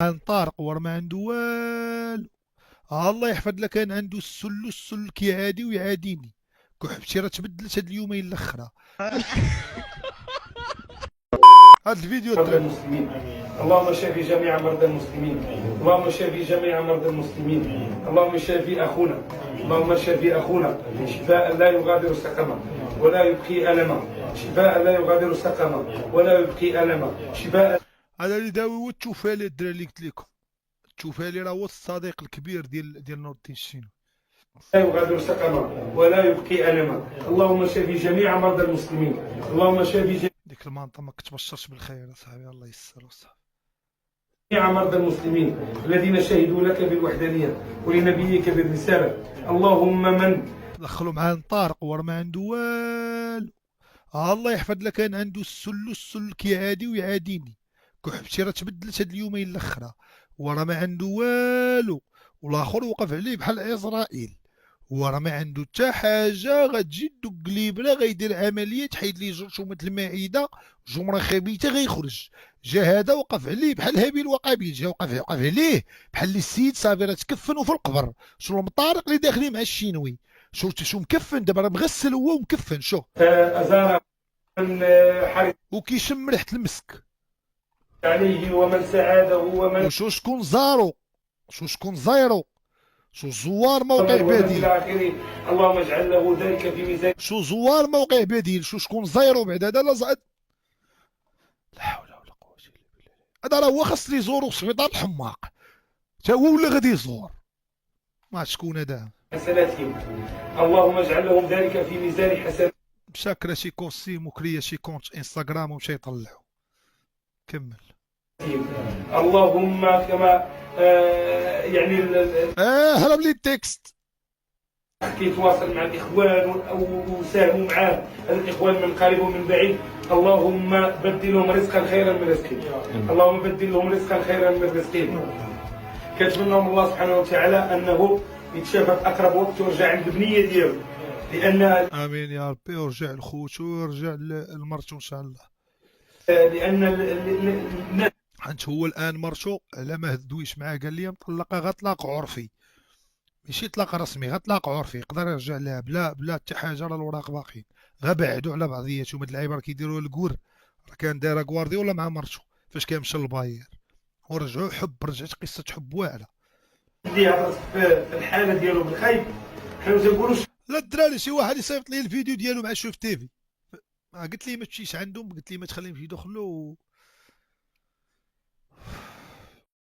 عن طارق ورا ما عنده والو. الله يحفظ لك، كان عنده السل كيعادي ويعاديني. كحبتي راه تبدلت هاد اليومين الاخرى. هاد الفيديو مرضى الدراري. المسلمين. اللهم شافي جميع مرضى المسلمين. اللهم شافي جميع مرضى المسلمين. اللهم شافي اخونا. اللهم شافي اخونا شفاء لا يغادر سقما ولا يبقي الما. شفاء لا يغادر سقما ولا يبقي الما. شفاء. هذا اللي داوي هو التوفالي الدراري اللي قلت لكم. التوفالي راه هو الصديق الكبير ديال نور الدين الشينوي. لا يغادر سقما ولا يبقي الما. اللهم شافي جميع مرضى المسلمين. اللهم شافي ديك المنطقه ما كتبشرش بالخير اصاحبي، الله يسر وصافي. جميع مرضى المسلمين الذين شهدوا لك بالوحدانيه ولنبيك بالرساله. اللهم من دخلوا معاه طارق ورا ما عنده والو. الله يحفظ لك، كان عنده السل كيعادي ويعاديني. كحبتي راه تبدلت هاد اليومين الاخرى. وراه ما عنده والو. والاخر وقف عليه بحال عزرائيل. وراه ما عنده حتى حاجه، غتجي دوك قليبله غيدير عمليه تحيد ليه جرثومه المعده، جمره خبيثه غيخرج. جا هذا وقف عليه بحال هابيل وقابيل، جا وقف عليه بحال اللي السيد صافي راه تكفن في القبر. شنو المطارق اللي داخلين مع الشينوي؟ شو مكفن دابا، راه مغسل هو ومكفن. شو أزار من حرص وكيشم ريحه المسك. عليه ومن ساعده ومن وشو شكون زارو، شكون زايرو، شو زوار موقع ومن بديل. إلى آخره. اللهم اجعل له ذلك في ميزان. شو زوار موقع بديل، شكون زايرو بعد هذا لا زاد. لا حول ولا قوة الا بالله. هذا راه هو خاص لي يزورو سبيطار الحماق، تا هو ولا غادي يزور. ما شكون هذا. حسناتهم. اللهم اجعل لهم ذلك في ميزان حسناتهم. مشى كرا شي كوستيم وكريا شي كونت انستغرام ومشى يطلعو. كمل. اللهم كما يعني هرب لي التكست. كيتواصل مع الاخوان وساهموا معاه الاخوان من قريب ومن بعيد. اللهم بدلهم رزقا خيرا من رزقهم. اللهم بدلهم رزقا خيرا من رزقهم. كنتمنى من الله سبحانه وتعالى انه يتشافى في اقرب وقت ويرجع عند البنيه ديالو، لان امين يا ربي، ورجع لخوتو ويرجع لمرتو ان شاء الله. لان الناس حيت هو الان مرتو على ما هدويش معاه قال لي مطلقه غير طلاق عرفي، ماشي طلاق رسمي، غير طلاق عرفي. يقدر يرجع لها بلا حتى حاجه، راه الوراق باقيين. غير بعدوا على بعضياتهم. هاد اللعيبه راه كيديروها الكور. راه كان دايره كوارديولا مع مرتو فاش كان مشى للباير ورجعوا حب، رجعت قصه حب واعره. اللي هضرت في الحاله ديالو بالخايب حنا تنقولوا لا الدراري، شي واحد يصيفط لي الفيديو ديالو مع شوف تيفي. قلت لي ما تمشيش عندهم، قلت لي ما تخليهمش يدخلوا.